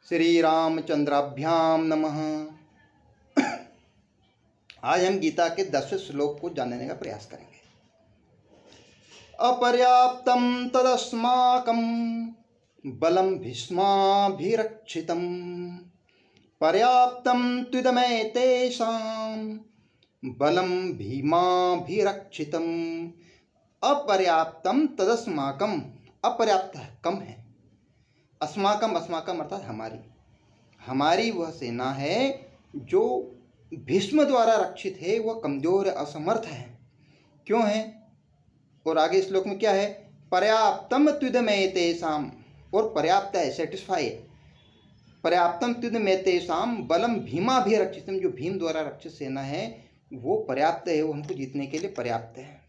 श्री रामचंद्राभ्याम नमः। आज हम गीता के 10वें श्लोक को जानने का प्रयास करेंगे। अपर्याप्तं तदस्माकं बलं भीष्माभिरक्षितं पर्याप्तं त्विदमेतेषां बलं भीमाभिरक्षितम्। अपर्याप्तं तदस्माकं, अपर्याप्त है, कम है। अस्माकम, अस्माकम अर्थात हमारी वह सेना है जो भीष्म द्वारा रक्षित है, वह कमजोर असमर्थ है। क्यों है? और आगे श्लोक में क्या है? पर्याप्तम त्विदमेतेषाम, और पर्याप्त है, सेटिस्फाई है। पर्याप्तम त्विदमेतेषाम बलम भीमाभिरक्षितम, जो भीम द्वारा रक्षित सेना है वो पर्याप्त है, वो हमको जीतने के लिए पर्याप्त है।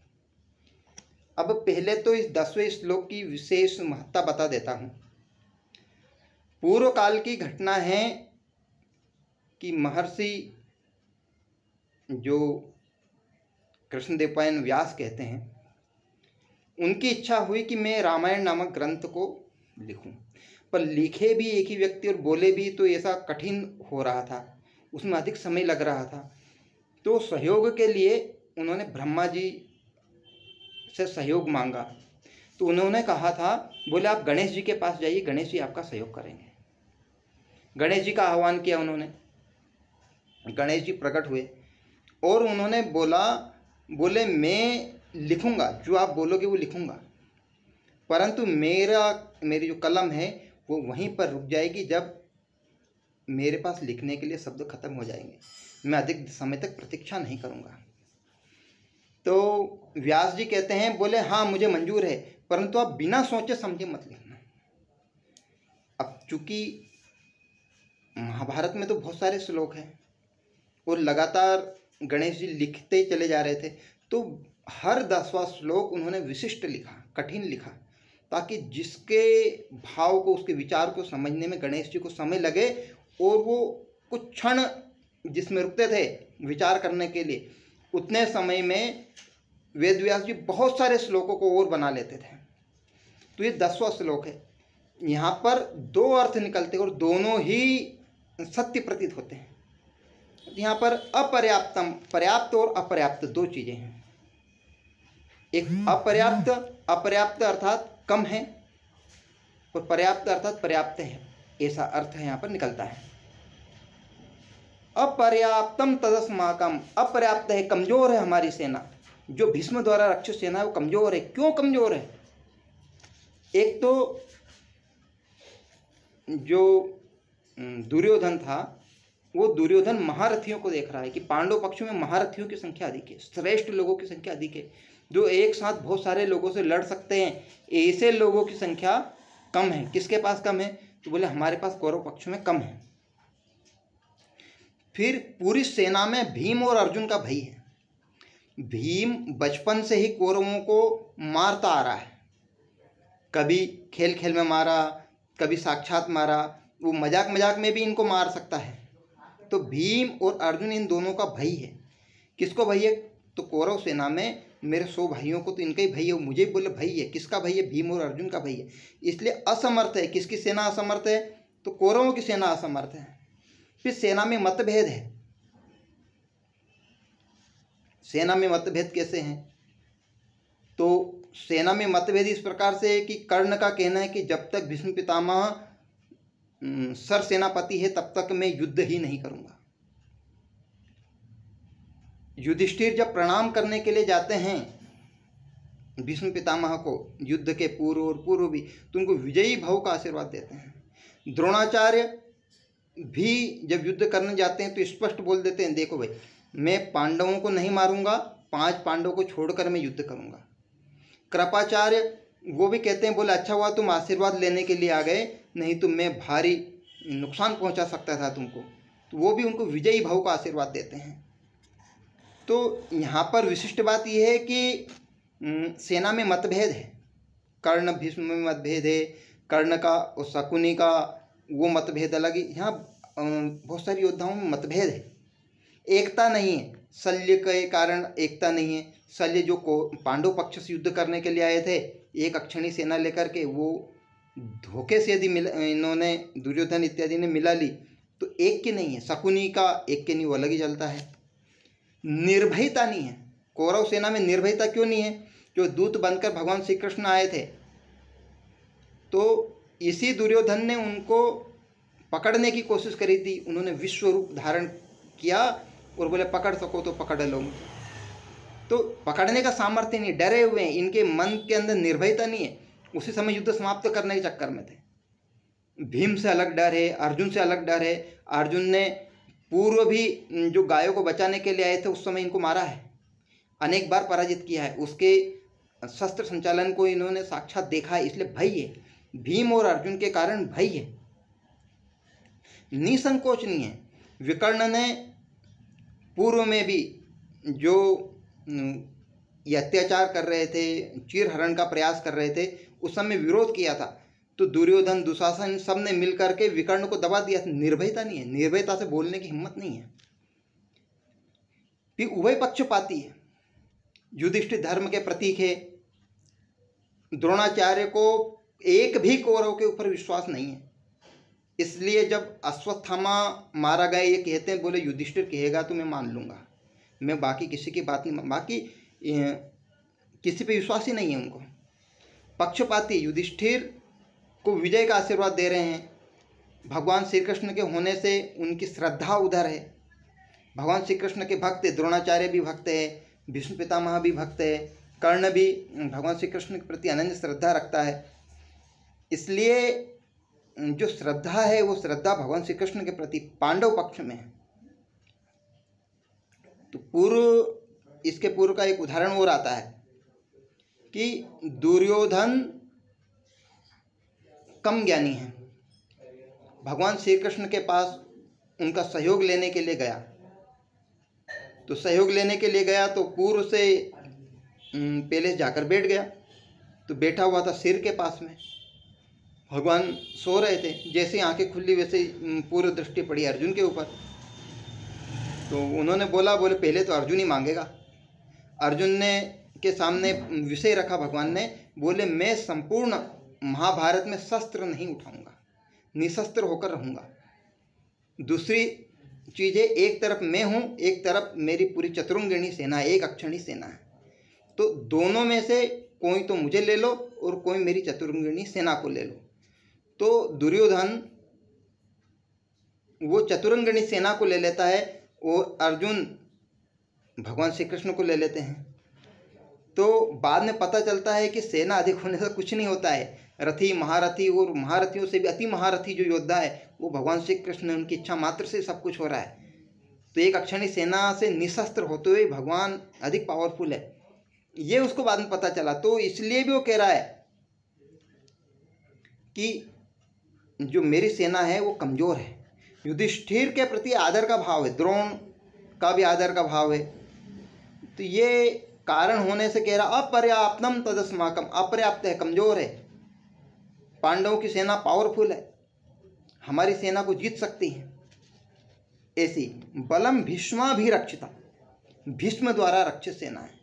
अब पहले तो इस 10वें श्लोक की विशेष महत्ता बता देता हूँ। पूर्व काल की घटना है कि महर्षि जो कृष्णदेवपायन व्यास कहते हैं, उनकी इच्छा हुई कि मैं रामायण नामक ग्रंथ को लिखूं, पर लिखे भी एक ही व्यक्ति और बोले भी तो ऐसा कठिन हो रहा था, उसमें अधिक समय लग रहा था। तो सहयोग के लिए उन्होंने ब्रह्मा जी से सहयोग मांगा। तो उन्होंने कहा था, बोले आप गणेश जी के पास जाइए, गणेश जी आपका सहयोग करेंगे। गणेश जी का आह्वान किया उन्होंने, गणेश जी प्रकट हुए और उन्होंने बोले मैं लिखूंगा, जो आप बोलोगे वो लिखूंगा, परंतु मेरी जो कलम है वो वहीं पर रुक जाएगी जब मेरे पास लिखने के लिए शब्द खत्म हो जाएंगे। मैं अधिक समय तक प्रतीक्षा नहीं करूंगा। तो व्यास जी कहते हैं, बोले हाँ मुझे मंजूर है, परंतु आप बिना सोचे समझे मत लिखना। अब चूंकि महाभारत में तो बहुत सारे श्लोक हैं और लगातार गणेश जी लिखते चले जा रहे थे, तो हर 10वां श्लोक उन्होंने विशिष्ट लिखा, कठिन लिखा, ताकि जिसके भाव को, उसके विचार को समझने में गणेश जी को समय लगे और वो कुछ क्षण जिसमें रुकते थे विचार करने के लिए, उतने समय में वेदव्यास जी बहुत सारे श्लोकों को और बना लेते थे। तो ये 10वां श्लोक है। यहाँ पर 2 अर्थ निकलते और दोनों ही सत्य प्रतीत होते हैं। यहाँ पर अपर्याप्तम, पर्याप्त और अपर्याप्त 2 चीजें हैं। एक अपर्याप्त अर्थात कम है, और पर्याप्त अर्थात पर्याप्त है, ऐसा अर्थ यहाँ पर निकलता है। अपर्याप्तम तदस्माकम, अपर्याप्त है, कमजोर है हमारी सेना, जो भीष्म द्वारा रक्षित सेना है वो कमजोर है। क्यों कमजोर है? एक तो जो दुर्योधन था, वो दुर्योधन महारथियों को देख रहा है कि पांडव पक्ष में महारथियों की संख्या अधिक है, श्रेष्ठ लोगों की संख्या अधिक है, जो एक साथ बहुत सारे लोगों से लड़ सकते हैं, ऐसे लोगों की संख्या कम है। किसके पास कम है? तो बोले हमारे पास कौरव पक्ष में कम है। फिर पूरी सेना में भीम और अर्जुन का भय है। भीम बचपन से ही कौरवों को मारता आ रहा है, कभी खेल खेल में मारा, कभी साक्षात मारा, वो मजाक मजाक में भी इनको मार सकता है। तो भीम और अर्जुन इन दोनों का भय है। किसको भय है? तो कौरव सेना में मेरे 100 भाइयों को तो इनका ही भय है, मुझे बोले भय है। किसका भय है? भीम और अर्जुन का भय है। इसलिए असमर्थ है। किसकी सेना असमर्थ है? तो कौरवों की सेना असमर्थ है। फिर सेना में मतभेद है। सेना में मतभेद कैसे हैं? तो सेना में मतभेद इस प्रकार से है कि कर्ण का कहना है कि जब तक भीष्म पितामह सर सेनापति है तब तक मैं युद्ध ही नहीं करूंगा। युधिष्ठिर जब प्रणाम करने के लिए जाते हैं भीष्म पितामह को युद्ध के पूर्व और पूर्व भी, तो उनको विजयी भाव का आशीर्वाद देते हैं। द्रोणाचार्य भी जब युद्ध करने जाते हैं तो स्पष्ट बोल देते हैं, देखो भाई मैं पांडवों को नहीं मारूंगा, 5 पांडवों को छोड़कर मैं युद्ध करूंगा। कृपाचार्य वो भी कहते हैं, बोले अच्छा हुआ तुम आशीर्वाद लेने के लिए आ गए, नहीं तो मैं भारी नुकसान पहुंचा सकता था तुमको। तो वो भी उनको विजयी भाव का आशीर्वाद देते हैं। तो यहाँ पर विशिष्ट बात यह है कि सेना में मतभेद है। कर्ण भीष्म में मतभेद है, कर्ण का और शकुनी का वो मतभेद अलग है। यहाँ बहुत सारी योद्धाओं में मतभेद है, एकता नहीं है। शल्य के कारण एकता नहीं है। शल्य जो पांडव पक्ष से युद्ध करने के लिए आए थे, एक अक्षणी सेना लेकर के, वो धोखे से यदि इन्होंने दुर्योधन इत्यादि ने मिला ली तो एक की नहीं है, शकुनी का एक के नहीं, वो अलग ही चलता है। निर्भयता नहीं है, कौरव सेना में निर्भयता क्यों नहीं है? जो दूत बनकर भगवान श्री कृष्ण आए थे तो इसी दुर्योधन ने उनको पकड़ने की कोशिश करी थी, उन्होंने विश्व रूप धारण किया और बोले पकड़ सको तो पकड़ लो। तो पकड़ने का सामर्थ्य नहीं, डरे हुए हैं, इनके मन के अंदर निर्भयता नहीं है। उसी समय युद्ध समाप्त करने के चक्कर में थे। भीम से अलग डर है, अर्जुन से अलग डर है। अर्जुन ने पूर्व भी जो गायों को बचाने के लिए आए थे उस समय इनको मारा है, अनेक बार पराजित किया है, उसके शस्त्र संचालन को इन्होंने साक्षात देखा है, इसलिए भय है। भीम और अर्जुन के कारण भय है, निसंकोच नहीं है। विकर्ण ने पूर्व में भी जो ये अत्याचार कर रहे थे, चीरहरण का प्रयास कर रहे थे, उस समय विरोध किया था, तो दुर्योधन दुशासन सब ने मिलकर के विकर्ण को दबा दिया। निर्भयता नहीं है, निर्भयता से बोलने की हिम्मत नहीं है। फिर उभय पक्षपाती है, युधिष्ठिर धर्म के प्रतीक है। द्रोणाचार्य को एक भी कौरव के ऊपर विश्वास नहीं है, इसलिए जब अश्वत्थामा मारा गया ये कहते हैं, बोले युधिष्ठिर कहेगा तो मैं मान लूंगा, मैं बाकी किसी की बात नहीं, बाकी किसी पे विश्वास ही नहीं है उनको। पक्षपाती, युधिष्ठिर को विजय का आशीर्वाद दे रहे हैं, भगवान श्री कृष्ण के होने से उनकी श्रद्धा उधर है। भगवान श्री कृष्ण के भक्त है, द्रोणाचार्य भी भक्त है, भीष्म पितामह भी भक्त है, कर्ण भी भगवान श्री कृष्ण के प्रति अनन्य श्रद्धा रखता है। इसलिए जो श्रद्धा है वो श्रद्धा भगवान श्री कृष्ण के प्रति पांडव पक्ष में है। तो इसके पूर्व का एक उदाहरण और आता है कि दुर्योधन कम ज्ञानी है, भगवान श्री कृष्ण के पास उनका सहयोग लेने के लिए गया, तो सहयोग लेने के लिए गया तो पूर्व से पहले जाकर बैठ गया, तो बैठा हुआ था सिर के पास में, भगवान सो रहे थे, जैसे आंखें खुली वैसे पूर्व दृष्टि पड़ी अर्जुन के ऊपर। तो उन्होंने बोले पहले तो अर्जुन ही मांगेगा। अर्जुन ने के सामने विषय रखा भगवान ने, बोले मैं संपूर्ण महाभारत में शस्त्र नहीं उठाऊंगा, निशस्त्र होकर रहूंगा। दूसरी चीज़ है, एक तरफ मैं हूँ, एक तरफ मेरी पूरी चतुरंगिणी सेना है, एक अक्षणी सेना है, तो दोनों में से कोई तो मुझे ले लो और कोई मेरी चतुरंगिणी सेना को ले लो। तो दुर्योधन वो चतुरंगिणी सेना को ले लेता है और अर्जुन भगवान श्री कृष्ण को ले लेते हैं। तो बाद में पता चलता है कि सेना अधिक होने से कुछ नहीं होता है, रथी महारथी और महारथियों से भी अति महारथी जो योद्धा है वो भगवान श्री कृष्ण, उनकी इच्छा मात्र से सब कुछ हो रहा है। तो एक अक्षणी सेना से निशस्त्र होते हुए भगवान अधिक पावरफुल है, ये उसको बाद में पता चला। तो इसलिए भी वो कह रहा है कि जो मेरी सेना है वो कमज़ोर है। युधिष्ठिर के प्रति आदर का भाव है, द्रोण का भी आदर का भाव है, तो ये कारण होने से कह रहा अपर्याप्तम तदस्माकम, अपर्याप्त है, कमज़ोर है। पांडवों की सेना पावरफुल है, हमारी सेना को जीत सकती है। ऐसी बलम भीष्माभिरक्षिता, भीष्म द्वारा रक्षित सेना है।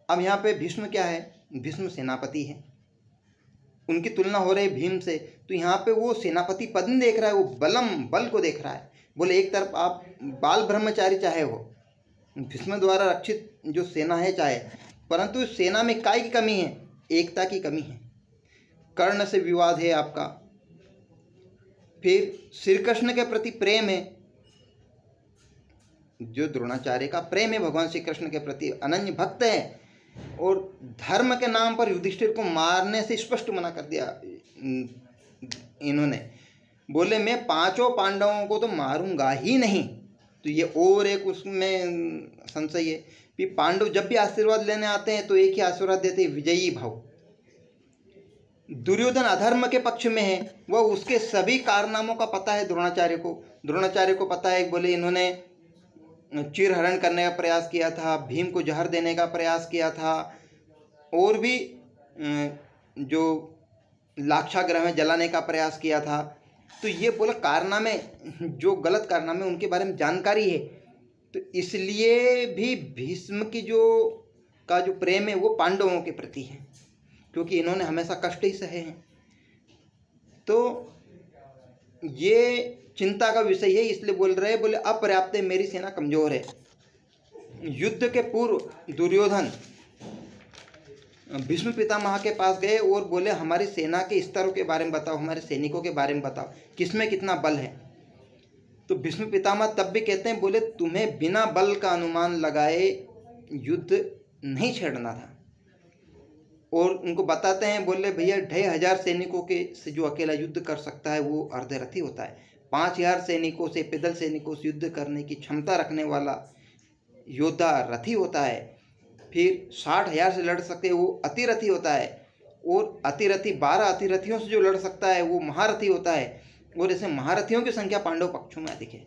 अब यहाँ पे भीष्म क्या है? भीष्म सेनापति है, उनकी तुलना हो रही है भीम से, तो यहाँ पे वो सेनापति पद नहीं देख रहा है, वो बल को देख रहा है। बोले एक तरफ आप बाल ब्रह्मचारी चाहे हो, भीष्म द्वारा रक्षित जो सेना है चाहे, परंतु सेना में काय की कमी है? एकता की कमी है। कर्ण से विवाद है आपका, फिर श्री कृष्ण के प्रति प्रेम है, जो द्रोणाचार्य का प्रेम है भगवान श्री कृष्ण के प्रति, अनन्य भक्त है, और धर्म के नाम पर युधिष्ठिर को मारने से स्पष्ट मना कर दिया इन्होंने। बोले मैं पांचों पांडवों को तो मारूंगा ही नहीं। तो ये और एक उसमें संशय है कि पांडव जब भी आशीर्वाद लेने आते हैं तो एक ही आशीर्वाद देते हैं, विजयी भव। दुर्योधन अधर्म के पक्ष में है, वह उसके सभी कारनामों का पता है द्रोणाचार्य को पता है। बोले इन्होंने चीरहरण करने का प्रयास किया था, भीम को जहर देने का प्रयास किया था, और भी जो लाक्षागृह में जलाने का प्रयास किया था। तो ये बोला कारनामे, जो गलत कारनामे उनके बारे में जानकारी है। तो इसलिए भी भीष्म की जो प्रेम है वो पांडवों के प्रति है, क्योंकि इन्होंने हमेशा कष्ट ही सहे हैं। तो ये चिंता का विषय है, इसलिए बोल रहे हैं, बोले अपर्याप्त है, मेरी सेना कमजोर है। युद्ध के पूर्व दुर्योधन भीष्म पितामह के पास गए और बोले हमारी सेना के स्तरों के बारे में बताओ, हमारे सैनिकों के बारे में बताओ, किसमें कितना बल है। तो भीष्म पितामह तब भी कहते हैं, बोले तुम्हें बिना बल का अनुमान लगाए युद्ध नहीं छेड़ना था। और उनको बताते हैं, बोले भैया 2500 सैनिकों के से जो अकेला युद्ध कर सकता है वो अर्धरथी होता है। 5000 सैनिकों से, पैदल सैनिकों से युद्ध करने की क्षमता रखने वाला योद्धा रथी होता है। फिर 60,000 से लड़ सके वो अतिरथी होता है। और अतिरथी 12 अतिरथियों से जो लड़ सकता है वो महारथी होता है। और ऐसे महारथियों की संख्या पांडव पक्षों में अधिक है।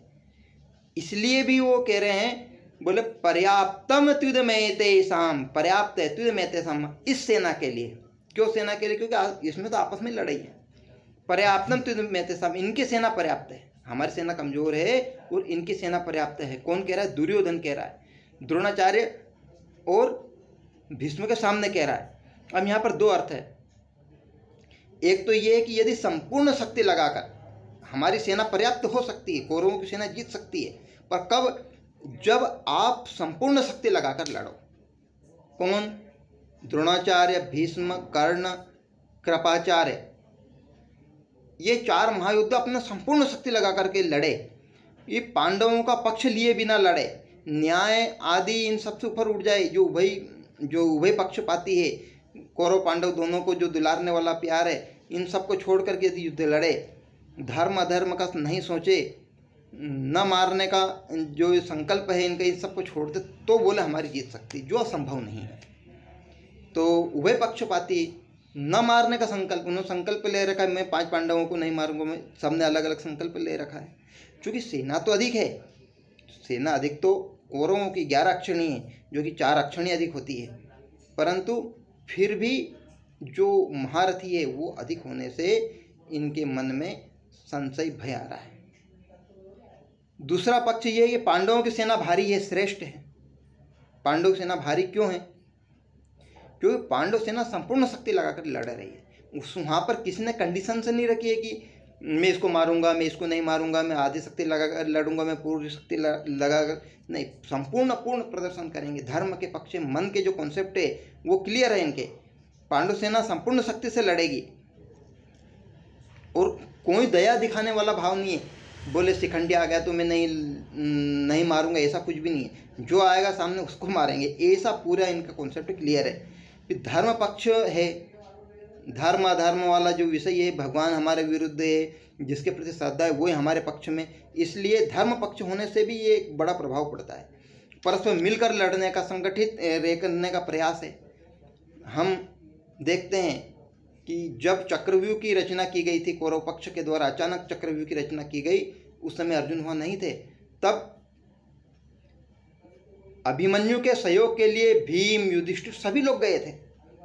इसलिए भी वो कह रहे हैं, बोले पर्याप्तम त्युदमेतेषां, पर्याप्त है त्युदमेतेषां इस सेना के लिए। क्यों सेना के लिए? क्योंकि इसमें तो आपस में लड़ाई है। पर्याप्तम त्युदमेतेषां, इनकी सेना पर्याप्त है, हमारी सेना कमजोर है और इनकी सेना पर्याप्त है। कौन कह रहा है? दुर्योधन कह रहा है, द्रोणाचार्य और भीष्म के सामने कह रहा है। अब यहाँ पर दो अर्थ है। एक तो ये है कि यदि संपूर्ण शक्ति लगाकर हमारी सेना पर्याप्त हो सकती है, कौरवों की सेना जीत सकती है, पर कब? जब आप संपूर्ण शक्ति लगाकर लड़ो। कौन? द्रोणाचार्य, भीष्म, कर्ण, कृपाचार्य, ये 4 महायोद्धा अपना संपूर्ण शक्ति लगा करके लड़े। ये पांडवों का पक्ष लिए बिना लड़े, न्याय आदि इन सबसे ऊपर उठ जाए। जो उभय पक्षपाती है, कौरव पांडव दोनों को जो दुलारने वाला प्यार है, इन सबको छोड़ करके यदि युद्ध लड़े, धर्म अधर्म का नहीं सोचे, न मारने का जो संकल्प है इनका, इन सबको छोड़ दे, तो बोले हमारी जीत सकती, जो असंभव नहीं है। तो उभय पक्षपाती, न मारने का संकल्प, उन्होंने संकल्प ले रखा है मैं 5 पांडवों को नहीं मारूंगा, मैं, सबने अलग अलग संकल्प ले रखा है। क्योंकि सेना तो अधिक है, सेना अधिक तो कौरवों की 11 अक्षणी है, जो कि 4 अक्षणी अधिक होती है, परंतु फिर भी जो महारथी है वो अधिक होने से इनके मन में संशय भय आ रहा है। दूसरा पक्ष ये है कि पांडवों की सेना भारी है, श्रेष्ठ है। पांडव की सेना भारी क्यों है? क्योंकि पांडव सेना संपूर्ण शक्ति लगाकर लड़ रही है। वहाँ पर किसी ने कंडीशन से नहीं रखी है कि मैं इसको मारूंगा, मैं इसको नहीं मारूंगा, मैं आधी शक्ति लगाकर लड़ूंगा, मैं पूरी शक्ति लगाकर नहीं, संपूर्ण पूर्ण प्रदर्शन करेंगे। धर्म के पक्ष में मन के जो कॉन्सेप्ट है वो क्लियर है इनके। पांडव सेना संपूर्ण शक्ति से लड़ेगी और कोई दया दिखाने वाला भाव नहीं है। बोले शिखंडी आ गया तो मैं नहीं मारूंगा, ऐसा कुछ भी नहीं है। जो आएगा सामने उसको मारेंगे, ऐसा पूरा इनका कॉन्सेप्ट क्लियर है। फिर धर्म पक्ष है, धर्म अधर्म वाला जो विषय है, भगवान हमारे विरुद्ध है, जिसके प्रति श्रद्धा है वो ही हमारे पक्ष में। इसलिए धर्म पक्ष होने से भी ये एक बड़ा प्रभाव पड़ता है। परस्पर मिलकर लड़ने का, संगठित रहने का प्रयास है। हम देखते हैं कि जब चक्रव्यूह की रचना की गई थी कौरव पक्ष के द्वारा, अचानक चक्रव्यूह की रचना की गई, उस समय अर्जुन वहाँ नहीं थे। तब अभिमन्यु के सहयोग के लिए भीम, युधिष्ठिर सभी लोग गए थे।